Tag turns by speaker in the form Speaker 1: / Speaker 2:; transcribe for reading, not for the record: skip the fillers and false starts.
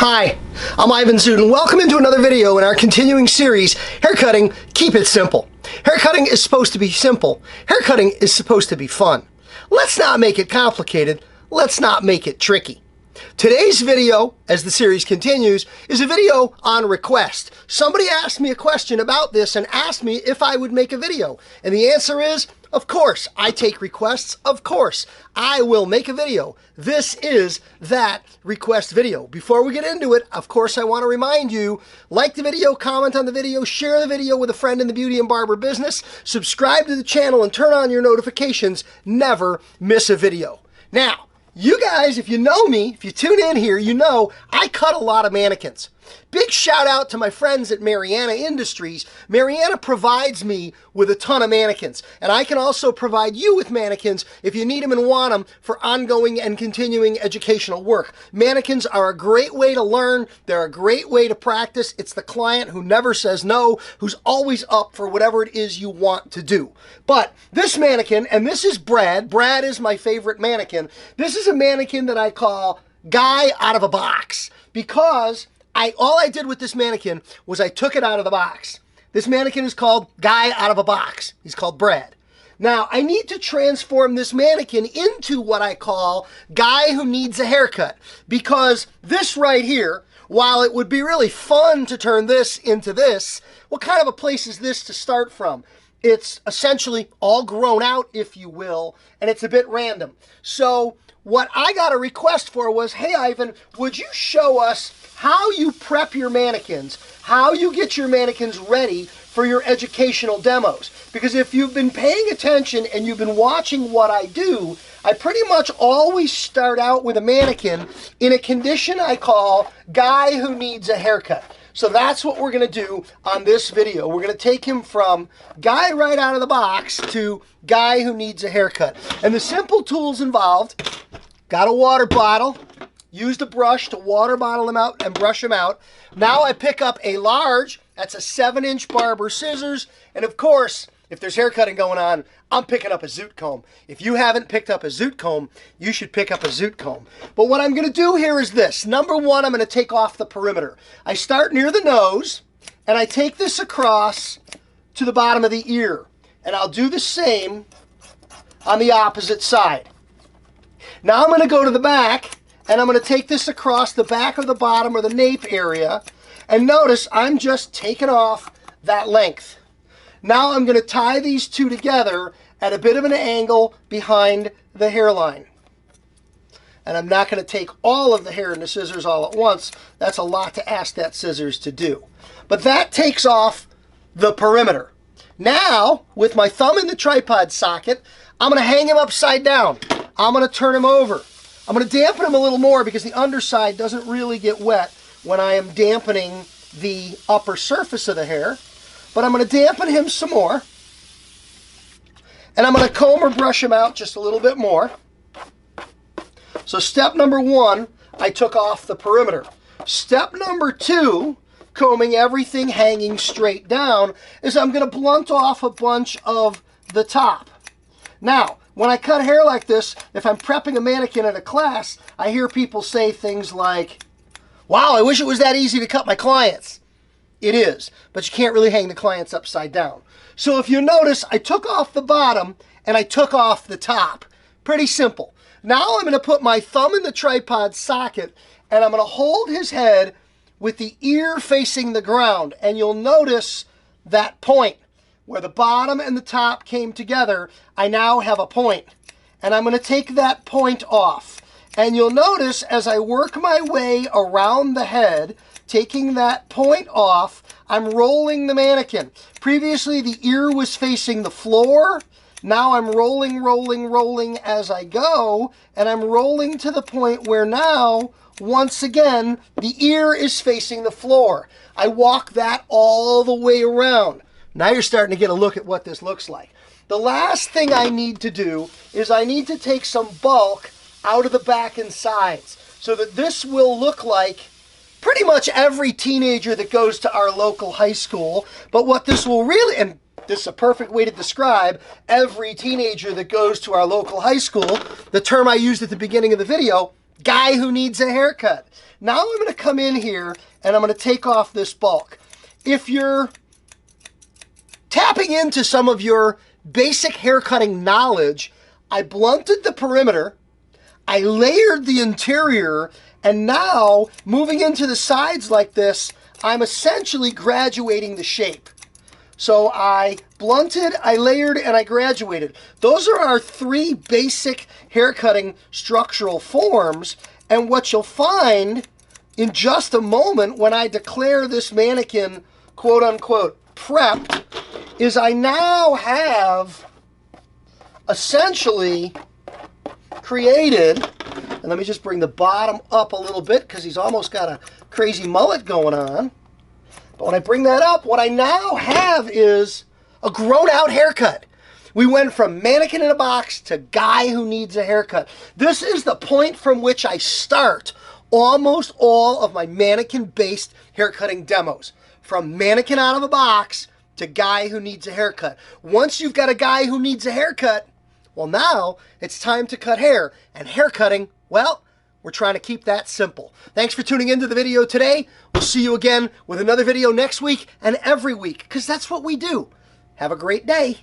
Speaker 1: Hi, I'm Ivan Zoot, and welcome into another video in our continuing series, Haircutting, Keep It Simple. Haircutting is supposed to be simple. Haircutting is supposed to be fun. Let's not make it complicated. Let's not make it tricky. Today's video, as the series continues, is a video on request. Somebody asked me a question about this and asked me if I would make a video. And the answer is, of course. I take requests. Of course, I will make a video. This is that request video. Before we get into it, of course, I want to remind you, like the video, comment on the video, share the video with a friend in the beauty and barber business, subscribe to the channel, and turn on your notifications. Never miss a video. Now, you guys, if you know me, if you tune in here, you know I cut a lot of mannequins. Big shout out to my friends at Mariana Industries. Mariana provides me with a ton of mannequins, and I can also provide you with mannequins if you need them and want them for ongoing and continuing educational work. Mannequins are a great way to learn. They're a great way to practice. It's the client who never says no, who's always up for whatever it is you want to do. But this mannequin, and this is Brad. Brad is my favorite mannequin. This is a mannequin that I call Guy Out of a Box because all I did with this mannequin was I took it out of the box. This mannequin is called Guy Out of a Box. He's called Brad. Now, I need to transform this mannequin into what I call Guy Who Needs a Haircut, because this right here, while it would be really fun to turn this into this, what kind of a place is this to start from? It's essentially all grown out, if you will, and it's a bit random. So what I got a request for was, hey, Ivan, would you show us how you prep your mannequins, how you get your mannequins ready for your educational demos? Because if you've been paying attention and you've been watching what I do, I pretty much always start out with a mannequin in a condition I call Guy Who Needs a Haircut. So that's what we're going to do on this video. We're going to take him from Guy right out of the box to Guy Who Needs a Haircut. And the simple tools involved: got a water bottle, used a brush to water bottle him out and brush him out. Now I pick up a large, that's a 7-inch barber scissors, and of course, if there's haircutting going on, I'm picking up a zoot comb. If you haven't picked up a zoot comb, you should pick up a zoot comb. But what I'm going to do here is this. Number one, I'm going to take off the perimeter. I start near the nose, and I take this across to the bottom of the ear. And I'll do the same on the opposite side. Now I'm going to go to the back, and I'm going to take this across the back of the bottom or the nape area. And notice I'm just taking off that length. Now I'm going to tie these two together at a bit of an angle behind the hairline. And I'm not going to take all of the hair in the scissors all at once. That's a lot to ask that scissors to do. But that takes off the perimeter. Now, with my thumb in the tripod socket, I'm going to hang him upside down. I'm going to turn him over. I'm going to dampen him a little more because the underside doesn't really get wet when I am dampening the upper surface of the hair. But I'm going to dampen him some more. And I'm going to comb or brush him out just a little bit more. So step number one, I took off the perimeter. Step number two, combing everything hanging straight down, is I'm going to blunt off a bunch of the top. Now, when I cut hair like this, if I'm prepping a mannequin at a class, I hear people say things like, wow, I wish it was that easy to cut my clients. It is, but you can't really hang the clients upside down. So if you notice, I took off the bottom and I took off the top. Pretty simple. Now I'm going to put my thumb in the tripod socket and I'm going to hold his head with the ear facing the ground. And you'll notice that point where the bottom and the top came together. I now have a point. And I'm going to take that point off. And you'll notice as I work my way around the head, taking that point off, I'm rolling the mannequin. Previously, the ear was facing the floor. Now I'm rolling as I go, and I'm rolling to the point where now, once again, the ear is facing the floor. I walk that all the way around. Now you're starting to get a look at what this looks like. The last thing I need to do is I need to take some bulk out of the back and sides so that this will look like pretty much every teenager that goes to our local high school. But what this will really, and this is a perfect way to describe every teenager that goes to our local high school, the term I used at the beginning of the video, guy who needs a haircut. Now I'm going to come in here and I'm going to take off this bulk. If you're tapping into some of your basic haircutting knowledge, I blunted the perimeter, I layered the interior, and now moving into the sides like this, I'm essentially graduating the shape. So I blunted, I layered, and I graduated. Those are our three basic haircutting structural forms. And what you'll find in just a moment when I declare this Manikin, quote unquote, prepped, is I now have essentially created, and let me just bring the bottom up a little bit because he's almost got a crazy mullet going on. But when I bring that up, what I now have is a grown-out haircut. We went from mannequin in a box to guy who needs a haircut. This is the point from which I start almost all of my mannequin-based haircutting demos. From mannequin out of a box to guy who needs a haircut. Once you've got a guy who needs a haircut, well, now it's time to cut hair. And haircutting, well, we're trying to keep that simple. Thanks for tuning into the video today. We'll see you again with another video next week and every week, because that's what we do. Have a great day.